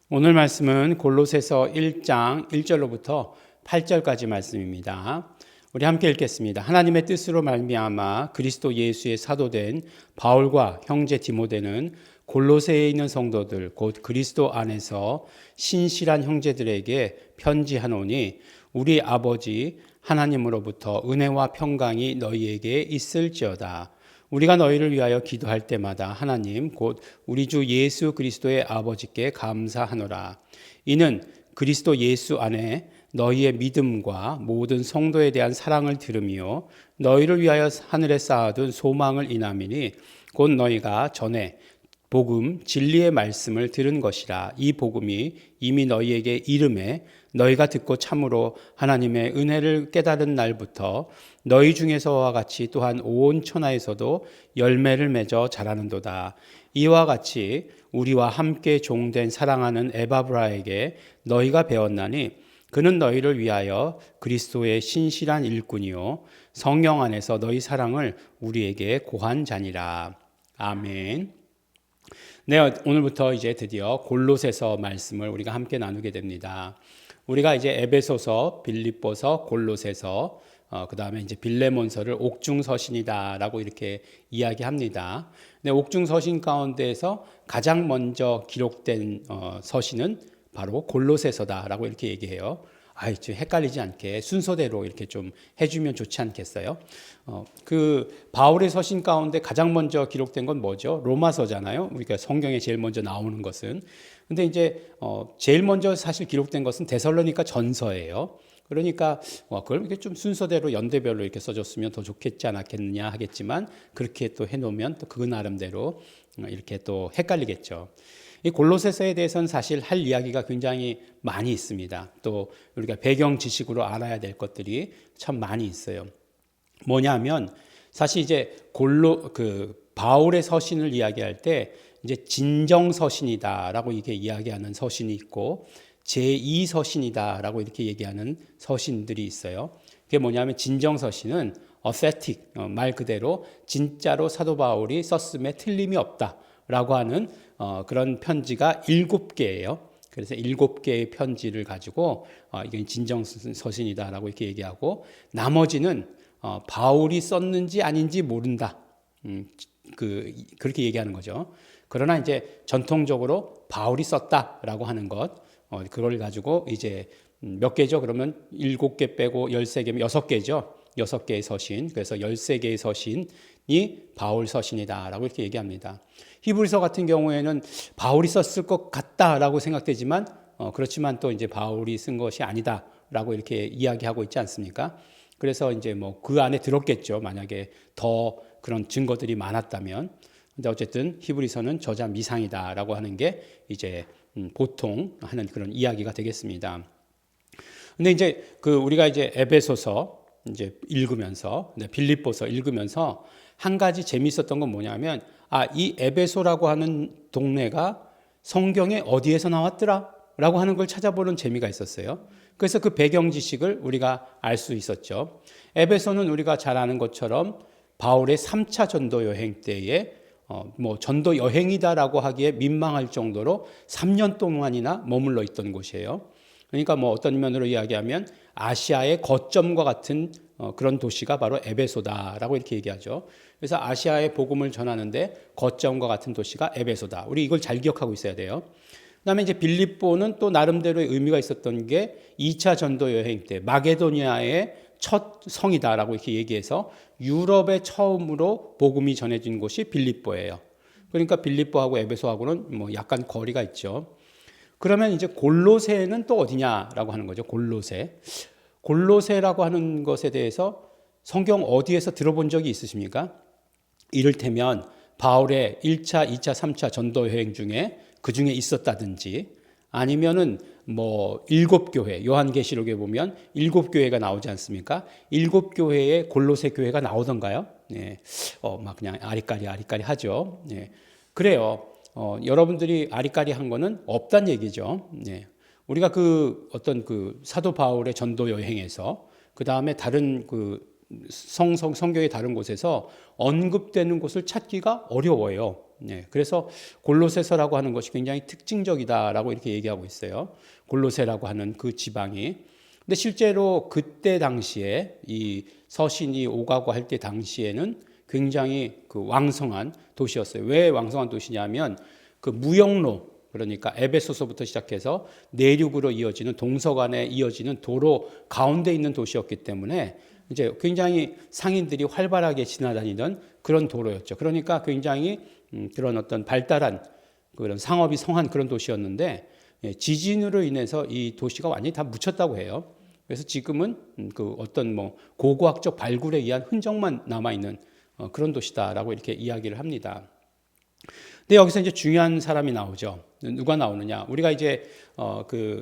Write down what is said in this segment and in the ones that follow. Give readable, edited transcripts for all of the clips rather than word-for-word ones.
오늘 말씀은 골로새서 1장 1절로부터 8절까지 말씀입니다. 우리 함께 읽겠습니다. 하나님의 뜻으로 말미암아 그리스도 예수의 사도된 바울과 형제 디모데는 골로새에 있는 성도들 곧 그리스도 안에서 신실한 형제들에게 편지하노니 우리 아버지 하나님으로부터 은혜와 평강이 너희에게 있을지어다. 우리가 너희를 위하여 기도할 때마다 하나님 곧 우리 주 예수 그리스도의 아버지께 감사하노라. 이는 그리스도 예수 안에 너희의 믿음과 모든 성도에 대한 사랑을 들으며 너희를 위하여 하늘에 쌓아둔 소망을 인함이니 곧 너희가 전에 복음 진리의 말씀을 들은 것이라. 이 복음이 이미 너희에게 이름에 너희가 듣고 참으로 하나님의 은혜를 깨달은 날부터 너희 중에서와 같이 또한 온 천하에서도 열매를 맺어 자라는도다. 이와 같이 우리와 함께 종된 사랑하는 에바브라에게 너희가 배웠나니 그는 너희를 위하여 그리스도의 신실한 일꾼이요 성령 안에서 너희 사랑을 우리에게 고한 자니라. 아멘. 네, 오늘부터 이제 드디어 골로새서 말씀을 우리가 함께 나누게 됩니다. 우리가 이제 에베소서, 빌립보서, 골로새서, 그 다음에 이제 빌레몬서를 옥중서신이다라고 이렇게 이야기합니다. 근데 옥중서신 가운데에서 가장 먼저 기록된 서신은 바로 골로새서다라고 이렇게 얘기해요. 좀 헷갈리지 않게 순서대로 이렇게 좀 해주면 좋지 않겠어요? 그 바울의 서신 가운데 가장 먼저 기록된 건 뭐죠? 로마서잖아요. 우리가 성경에 제일 먼저 나오는 것은. 근데 이제 제일 먼저 사실 기록된 것은 데살로니가 전서예요. 그러니까 그걸 이렇게 좀 순서대로 연대별로 이렇게 써줬으면 더 좋겠지 않았겠느냐 하겠지만 그렇게 또 해놓으면 또 그 나름대로 이렇게 또 헷갈리겠죠. 이 골로새서에 대해서는 사실 할 이야기가 굉장히 많이 있습니다. 또 우리가 배경 지식으로 알아야 될 것들이 참 많이 있어요. 뭐냐면 사실 이제 바울의 서신을 이야기할 때 이제 진정서신이다라고 이게 이야기하는 서신이 있고 제2서신이다라고 이렇게 얘기하는 서신들이 있어요. 그게 뭐냐면 진정서신은 authentic, 말 그대로 진짜로 사도 바울이 썼음에 틀림이 없다라고 하는 그런 편지가 7개예요. 그래서 7개의 편지를 가지고 이건 진정서신이다라고 이렇게 얘기하고 나머지는 바울이 썼는지 아닌지 모른다. 그렇게 얘기하는 거죠. 그러나 이제 전통적으로 바울이 썼다라고 하는 것, 그걸 가지고 이제 몇 개죠? 그러면 7개 빼고 13개면 6개죠. 6개의 서신. 그래서 13개의 서신이 바울 서신이다라고 이렇게 얘기합니다. 히브리서 같은 경우에는 바울이 썼을 것 같다라고 생각되지만 그렇지만 또 이제 바울이 쓴 것이 아니다라고 이렇게 이야기하고 있지 않습니까? 그래서 이제 뭐 그 안에 들었겠죠. 만약에 더 그런 증거들이 많았다면. 근데 어쨌든 히브리서는 저자 미상이다라고 하는 게 이제 보통 하는 그런 이야기가 되겠습니다. 근데 이제 우리가 이제 에베소서 이제 읽으면서 빌립보서 읽으면서 한 가지 재미있었던 건 뭐냐면 이 에베소라고 하는 동네가 성경에 어디에서 나왔더라? 라고 하는 걸 찾아보는 재미가 있었어요. 그래서 그 배경 지식을 우리가 알 수 있었죠. 에베소는 우리가 잘 아는 것처럼 바울의 3차 전도 여행 때에 전도 여행이다라고 하기에 민망할 정도로 3년 동안이나 머물러 있던 곳이에요. 그러니까 어떤 면으로 이야기하면 아시아의 거점과 같은 그런 도시가 바로 에베소다라고 이렇게 얘기하죠. 그래서 아시아의 복음을 전하는데 거점과 같은 도시가 에베소다. 우리 이걸 잘 기억하고 있어야 돼요. 그다음에 이제 빌립보는 또 나름대로의 의미가 있었던 게 2차 전도 여행 때 마게도니아의 첫 성이다라고 이렇게 얘기해서 유럽에 처음으로 복음이 전해진 곳이 빌립보예요. 그러니까 빌립보하고 에베소하고는 약간 거리가 있죠. 그러면 이제 골로새는 또 어디냐라고 하는 거죠. 골로새라고 하는 것에 대해서 성경 어디에서 들어본 적이 있으십니까? 이를테면 바울의 1차, 2차, 3차 전도 여행 중에 그 중에 있었다든지 아니면은 7교회, 요한계시록에 보면 7교회가 나오지 않습니까? 7교회에 골로새 교회가 나오던가요? 네. 막 그냥 아리까리 하죠. 네. 그래요. 여러분들이 아리까리 한 거는 없단 얘기죠. 네. 우리가 어떤 사도 바울의 전도 여행에서 그 다음에 다른 성경의 다른 곳에서 언급되는 곳을 찾기가 어려워요. 그래서 골로새서라고 하는 것이 굉장히 특징적이다라고 이렇게 얘기하고 있어요. 골로새라고 하는 그 지방이. 근데 실제로 그때 당시에 이 서신이 오가고 할 때 당시에는 굉장히 그 왕성한 도시였어요. 왜 왕성한 도시냐면 그 무역로, 그러니까 에베소서부터 시작해서 내륙으로 이어지는 동서간에 이어지는 도로 가운데 있는 도시였기 때문에 이제 굉장히 상인들이 활발하게 지나다니던 그런 도로였죠. 그러니까 굉장히 그런 어떤 발달한 그런 상업이 성한 그런 도시였는데 지진으로 인해서 이 도시가 완전히 다 묻혔다고 해요. 그래서 지금은 그 어떤 뭐 고고학적 발굴에 의한 흔적만 남아 있는 그런 도시다라고 이렇게 이야기를 합니다. 근데 여기서 이제 중요한 사람이 나오죠. 누가 나오느냐? 우리가 이제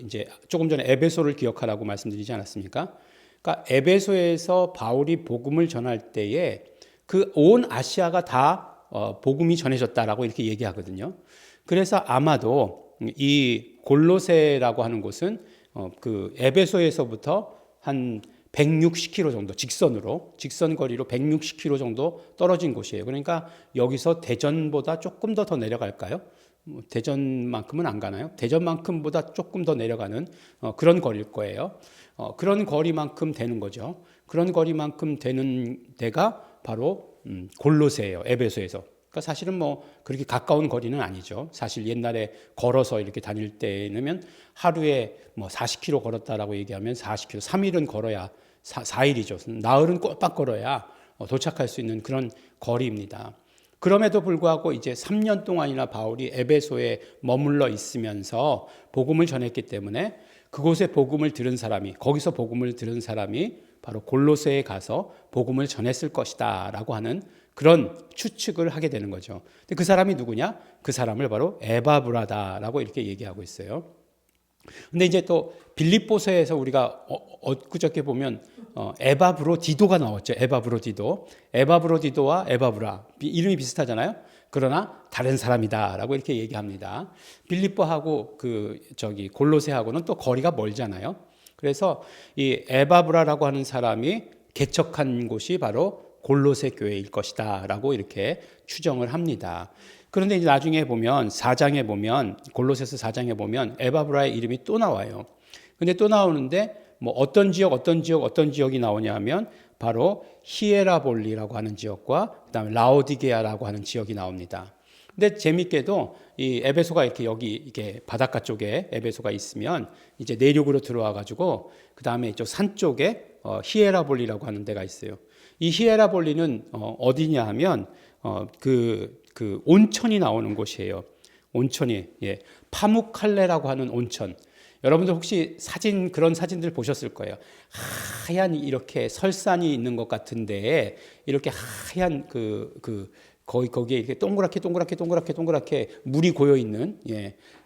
이제 조금 전에 에베소를 기억하라고 말씀드리지 않았습니까? 그러니까 에베소에서 바울이 복음을 전할 때에 그 온 아시아가 다 복음이 전해졌다라고 이렇게 얘기하거든요. 그래서 아마도 이 골로새라고 하는 곳은 그 에베소에서부터 한 160km 정도 직선 거리로 160km 정도 떨어진 곳이에요. 그러니까 여기서 대전보다 조금 더 내려갈까요? 대전만큼은 안 가나요? 대전만큼보다 조금 더 내려가는 그런 거리일 거예요. 그런 거리만큼 되는 거죠. 그런 거리만큼 되는 데가 바로 골로새예요. 에베소에서. 그러니까 사실은 뭐 그렇게 가까운 거리는 아니죠. 사실 옛날에 걸어서 이렇게 다닐 때는 하루에 뭐 40km 걸었다라고 얘기하면 40km, 3일은 걸어야 4일이죠. 나흘은 꼬박 걸어야 도착할 수 있는 그런 거리입니다. 그럼에도 불구하고 이제 3년 동안이나 바울이 에베소에 머물러 있으면서 복음을 전했기 때문에 그곳에 복음을 들은 사람이, 거기서 복음을 들은 사람이 바로 골로새에 가서 복음을 전했을 것이다라고 하는 그런 추측을 하게 되는 거죠. 근데 그 사람이 누구냐? 그 사람을 바로 에바브라다라고 이렇게 얘기하고 있어요. 근데 이제 또 빌립보서에서 우리가 엊그저께 보면 에바브로디도가 나왔죠. 에바브로디도와 에바브라 이름이 비슷하잖아요. 그러나 다른 사람이다라고 이렇게 얘기합니다. 빌립보하고 골로새하고는 또 거리가 멀잖아요. 그래서 이 에바브라라고 하는 사람이 개척한 곳이 바로 골로새 교회일 것이다라고 이렇게 추정을 합니다. 그런데 이제 나중에 보면 4장에 보면 골로새서 4장에 보면 에바브라의 이름이 또 나와요. 근데 또 나오는데 뭐 어떤 지역이 나오냐면 바로 히에라볼리라고 하는 지역과 그다음에 라오디게아라고 하는 지역이 나옵니다. 근데 재밌게도 이 에베소가 이렇게 바닷가 쪽에 에베소가 있으면 이제 내륙으로 들어와 가지고 그다음에 이쪽 산 쪽에 히에라볼리라고 하는 데가 있어요. 이 히에라볼리는 어디냐 하면 그 온천이 나오는 곳이에요. 온천이 파무칼레라고 하는 온천. 여러분들 혹시 그런 사진들 보셨을 거예요. 하얀 이렇게 설산이 있는 것 같은데 이렇게 하얀 거기에 이렇게 동그랗게 물이 고여 있는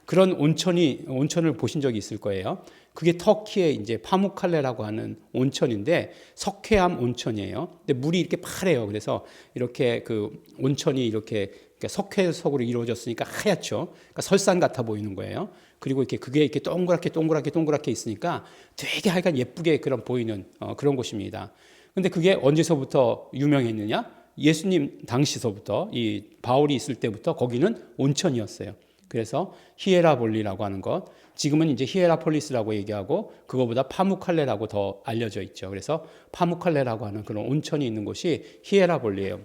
그런 온천을 보신 적이 있을 거예요. 그게 터키의 이제 파무칼레라고 하는 온천인데 석회암 온천이에요. 근데 물이 이렇게 파래요. 그래서 이렇게 그 온천이 이렇게 석회석으로 이루어졌으니까 하얗죠. 그러니까 설산 같아 보이는 거예요. 그리고 그게 이렇게 동그랗게 있으니까 되게 하여간 예쁘게 그런 보이는 그런 곳입니다. 근데 그게 언제서부터 유명했느냐? 예수님 당시서부터 이 바울이 있을 때부터 거기는 온천이었어요. 그래서 히에라볼리라고 하는 것, 지금은 이제 히에라폴리스라고 얘기하고 그거보다 파무칼레라고 더 알려져 있죠. 그래서 파무칼레라고 하는 그런 온천이 있는 곳이 히에라볼리예요.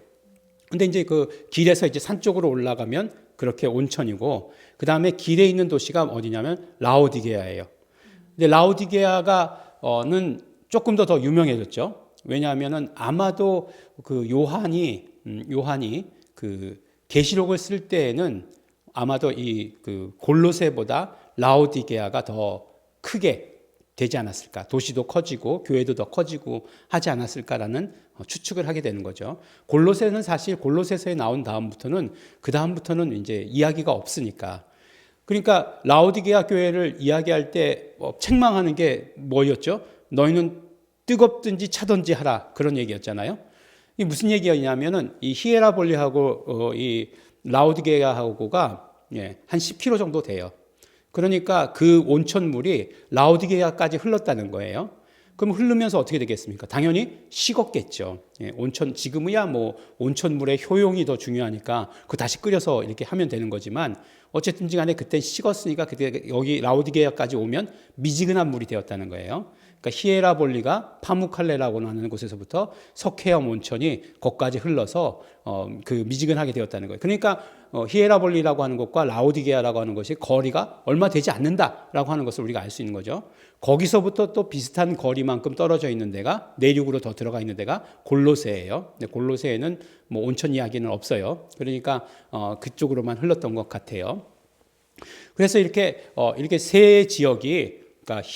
근데 이제 그 길에서 이제 산 쪽으로 올라가면 그렇게 온천이고 그다음에 길에 있는 도시가 어디냐면 라오디게아예요. 근데 라오디게아가는 조금 더 유명해졌죠. 왜냐하면은 아마도 그 요한이 그 계시록을 쓸 때에는 아마도 그 골로새보다 라오디게아가 더 크게 되지 않았을까. 도시도 커지고 교회도 더 커지고 하지 않았을까라는 추측을 하게 되는 거죠. 골로새는 사실 골로새서에 나온 다음부터는 이제 이야기가 없으니까. 그러니까 라오디게아 교회를 이야기할 때 책망하는 게 뭐였죠? 너희는 뜨겁든지 차든지 하라, 그런 얘기였잖아요. 이게 무슨 얘기였냐면은 이 히에라볼리하고 이 라오디게아하고가 한 10km 정도 돼요. 그러니까 그 온천물이 라오디게아까지 흘렀다는 거예요. 그럼 흐르면서 어떻게 되겠습니까? 당연히 식었겠죠. 예, 온천, 지금이야 뭐 온천물의 효용이 더 중요하니까 그거 다시 끓여서 이렇게 하면 되는 거지만 어쨌든지 간에 그때 식었으니까 그때 여기 라오디게아까지 오면 미지근한 물이 되었다는 거예요. 그러니까 히에라볼리가 파무칼레라고 하는 곳에서부터 석회암 온천이 거기까지 흘러서 그 미지근하게 되었다는 거예요. 그러니까 히에라볼리라고 하는 것과 라오디게아라고 하는 것이 거리가 얼마 되지 않는다라고 하는 것을 우리가 알 수 있는 거죠. 거기서부터 또 비슷한 거리만큼 떨어져 있는 데가 내륙으로 더 들어가 있는 데가 골로새예요. 근데 골로새에는 뭐 온천 이야기는 없어요. 그러니까 그쪽으로만 흘렀던 것 같아요. 그래서 이렇게 세 지역이 그러니까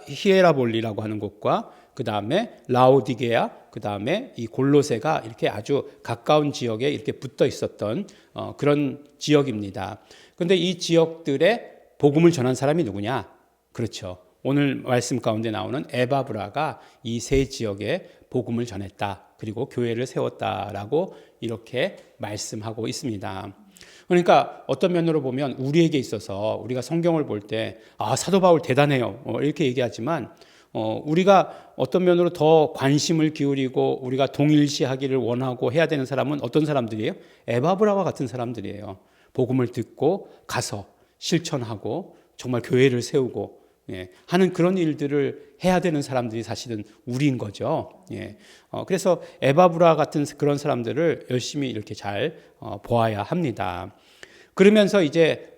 히에라볼리라고 하는 곳과 그 다음에 라오디게아, 그 다음에 이 골로새가 이렇게 아주 가까운 지역에 이렇게 붙어 있었던 그런 지역입니다. 그런데 이 지역들의 복음을 전한 사람이 누구냐? 그렇죠. 오늘 말씀 가운데 나오는 에바브라가 이 세 지역에 복음을 전했다. 그리고 교회를 세웠다라고 이렇게 말씀하고 있습니다. 그러니까 어떤 면으로 보면 우리에게 있어서 우리가 성경을 볼 때 사도 바울 대단해요. 이렇게 얘기하지만 우리가 어떤 면으로 더 관심을 기울이고 우리가 동일시하기를 원하고 해야 되는 사람은 어떤 사람들이에요? 에바브라와 같은 사람들이에요. 복음을 듣고 가서 실천하고 정말 교회를 세우고 하는 그런 일들을 해야 되는 사람들이 사실은 우리인 거죠. 그래서 에바브라 같은 그런 사람들을 열심히 이렇게 잘 보아야 합니다. 그러면서 이제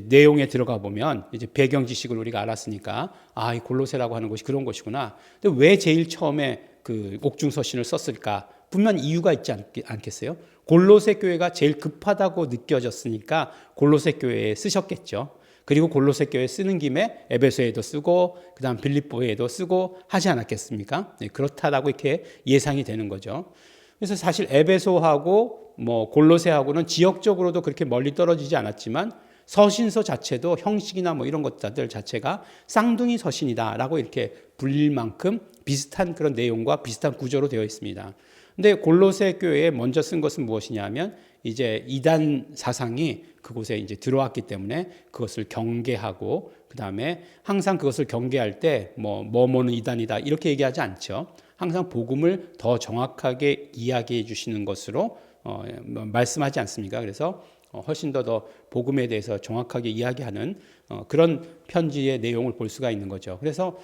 내용에 들어가 보면 이제 배경 지식을 우리가 알았으니까 이 골로새라고 하는 곳이 그런 곳이구나. 근데 왜 제일 처음에 그 옥중서신을 썼을까? 분명 이유가 있지 않겠어요? 골로새 교회가 제일 급하다고 느껴졌으니까 골로새 교회에 쓰셨겠죠. 그리고 골로새 교회 쓰는 김에 에베소에도 쓰고 그다음 빌립보에도 쓰고 하지 않았겠습니까? 그렇다라고 이렇게 예상이 되는 거죠. 그래서 사실 에베소하고 골로새하고는 지역적으로도 그렇게 멀리 떨어지지 않았지만 서신서 자체도 형식이나 이런 것들 자체가 쌍둥이 서신이다라고 이렇게 불릴 만큼 비슷한 그런 내용과 비슷한 구조로 되어 있습니다. 근데 골로새 교회에 먼저 쓴 것은 무엇이냐면 이제 이단 사상이 그곳에 이제 들어왔기 때문에 그것을 경계하고 그다음에 항상 그것을 경계할 때 뭐는 이단이다 이렇게 얘기하지 않죠. 항상 복음을 더 정확하게 이야기해 주시는 것으로 말씀하지 않습니까? 그래서 훨씬 더 복음에 대해서 정확하게 이야기하는 그런 편지의 내용을 볼 수가 있는 거죠. 그래서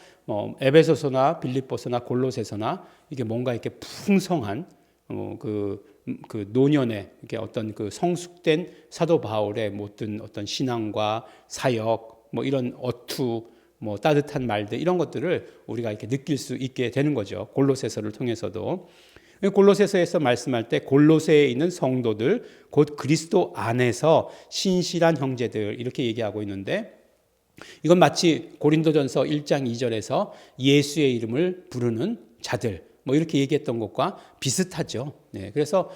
에베소서나 빌립보서나 골로새서나 이게 뭔가 이렇게 풍성한 그 노년의 이렇게 어떤 그 성숙된 사도 바울의 모든 어떤 신앙과 사역 이런 어투 따뜻한 말들 이런 것들을 우리가 이렇게 느낄 수 있게 되는 거죠. 골로새서를 통해서도. 골로새서에서 말씀할 때 골로새에 있는 성도들 곧 그리스도 안에서 신실한 형제들 이렇게 얘기하고 있는데 이건 마치 고린도전서 1장 2절에서 예수의 이름을 부르는 자들 이렇게 얘기했던 것과 비슷하죠. 그래서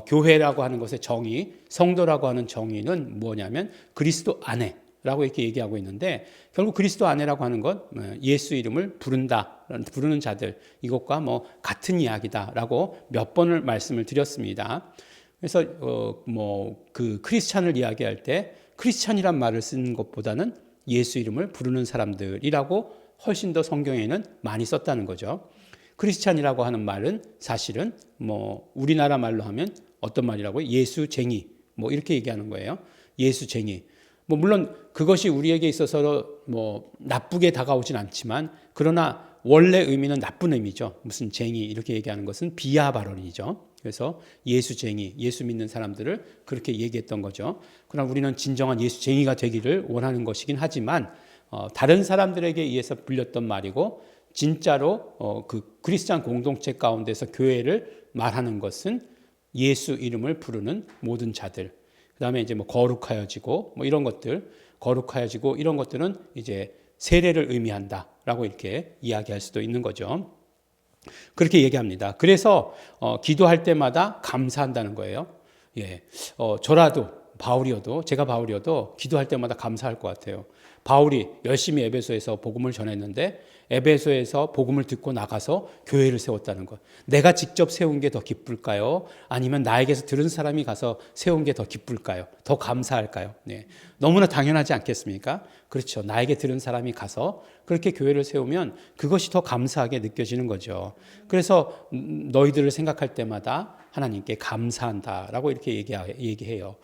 교회라고 하는 것의 정의, 성도라고 하는 정의는 뭐냐면 그리스도 안에라고 이렇게 얘기하고 있는데 결국 그리스도 안에라고 하는 것 예수 이름을 부르는 자들 이것과 같은 이야기다라고 몇 번을 말씀을 드렸습니다. 그래서 그 크리스찬을 이야기할 때 크리스찬이란 말을 쓰는 것보다는 예수 이름을 부르는 사람들이라고 훨씬 더 성경에는 많이 썼다는 거죠. 크리스찬이라고 하는 말은 사실은 우리나라 말로 하면 어떤 말이라고요? 예수쟁이 이렇게 얘기하는 거예요. 예수쟁이. 물론 그것이 우리에게 있어서 나쁘게 다가오진 않지만 그러나 원래 의미는 나쁜 의미죠. 무슨 쟁이 이렇게 얘기하는 것은 비하 발언이죠. 그래서 예수쟁이, 예수 믿는 사람들을 그렇게 얘기했던 거죠. 그러나 우리는 진정한 예수쟁이가 되기를 원하는 것이긴 하지만 다른 사람들에게 의해서 불렸던 말이고 진짜로 그 크리스찬 공동체 가운데서 교회를 말하는 것은 예수 이름을 부르는 모든 자들. 그다음에 이제 거룩하여지고 이런 것들, 거룩하여지고 이런 것들은 이제 세례를 의미한다라고 이렇게 이야기할 수도 있는 거죠. 그렇게 얘기합니다. 그래서 기도할 때마다 감사한다는 거예요. 저라도 제가 바울이어도 기도할 때마다 감사할 것 같아요. 바울이 열심히 에베소에서 복음을 전했는데 에베소에서 복음을 듣고 나가서 교회를 세웠다는 것. 내가 직접 세운 게 더 기쁠까요? 아니면 나에게서 들은 사람이 가서 세운 게 더 기쁠까요? 더 감사할까요? 네. 너무나 당연하지 않겠습니까? 그렇죠. 나에게 들은 사람이 가서 그렇게 교회를 세우면 그것이 더 감사하게 느껴지는 거죠. 그래서 너희들을 생각할 때마다 하나님께 감사한다라고 이렇게 얘기해요.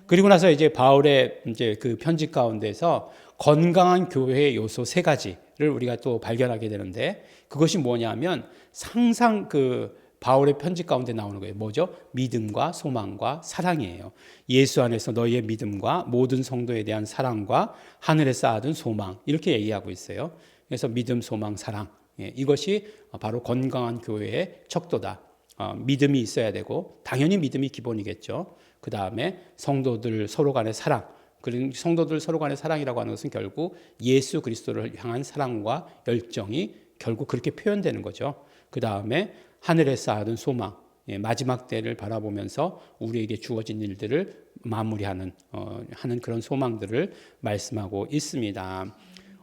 그리고 나서 이제 바울의 이제 그 편지 가운데서 건강한 교회의 요소 3가지를 우리가 또 발견하게 되는데 그것이 뭐냐면 항상 그 바울의 편지 가운데 나오는 거예요. 뭐죠? 믿음과 소망과 사랑이에요. 예수 안에서 너희의 믿음과 모든 성도에 대한 사랑과 하늘에 쌓아둔 소망 이렇게 얘기하고 있어요. 그래서 믿음, 소망, 사랑 이것이 바로 건강한 교회의 척도다. 믿음이 있어야 되고 당연히 믿음이 기본이겠죠. 그 다음에 성도들 서로 간의 사랑. 그리고 성도들 서로 간의 사랑이라고 하는 것은 결국 예수 그리스도를 향한 사랑과 열정이 결국 그렇게 표현되는 거죠. 그 다음에 하늘에 쌓아둔 소망, 마지막 때를 바라보면서 우리에게 주어진 일들을 마무리하는 하는 그런 소망들을 말씀하고 있습니다.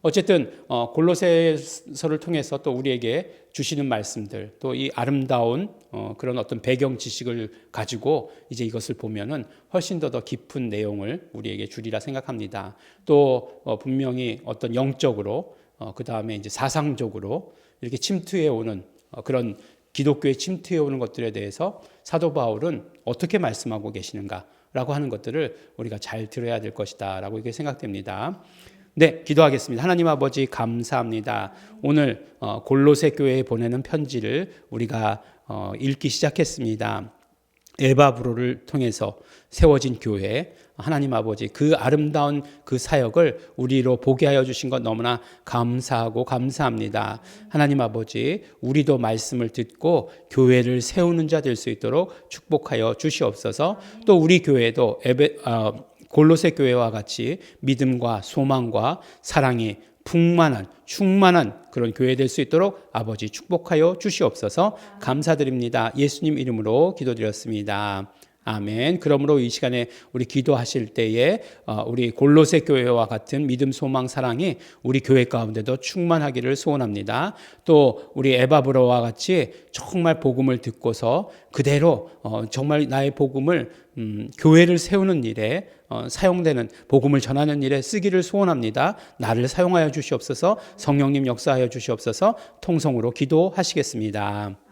어쨌든 골로새서를 통해서 또 우리에게 주시는 말씀들, 또 이 아름다운 그런 어떤 배경 지식을 가지고 이제 이것을 보면은 훨씬 더 깊은 내용을 우리에게 주리라 생각합니다. 또 분명히 어떤 영적으로 그 다음에 이제 사상적으로 이렇게 침투해 오는 그런 기독교에 침투해 오는 것들에 대해서 사도 바울은 어떻게 말씀하고 계시는가라고 하는 것들을 우리가 잘 들어야 될 것이다라고 이렇게 생각됩니다. 네, 기도하겠습니다. 하나님 아버지 감사합니다. 오늘 골로새 교회에 보내는 편지를 우리가 읽기 시작했습니다. 에바브로를 통해서 세워진 교회, 하나님 아버지 그 아름다운 그 사역을 우리로 보게 하여 주신 것 너무나 감사하고 감사합니다. 하나님 아버지 우리도 말씀을 듣고 교회를 세우는 자 될 수 있도록 축복하여 주시옵소서. 또 우리 교회도 골로새 교회와 같이 믿음과 소망과 사랑이 충만한 그런 교회 될 수 있도록 아버지 축복하여 주시옵소서. 감사드립니다. 예수님 이름으로 기도드렸습니다. 아멘. 그러므로 이 시간에 우리 기도하실 때에 우리 골로새 교회와 같은 믿음, 소망, 사랑이 우리 교회 가운데도 충만하기를 소원합니다. 또 우리 에바브로와 같이 정말 복음을 듣고서 그대로 정말 나의 복음을 교회를 세우는 일에 사용되는 복음을 전하는 일에 쓰기를 소원합니다. 나를 사용하여 주시옵소서. 성령님 역사하여 주시옵소서. 통성으로 기도하시겠습니다.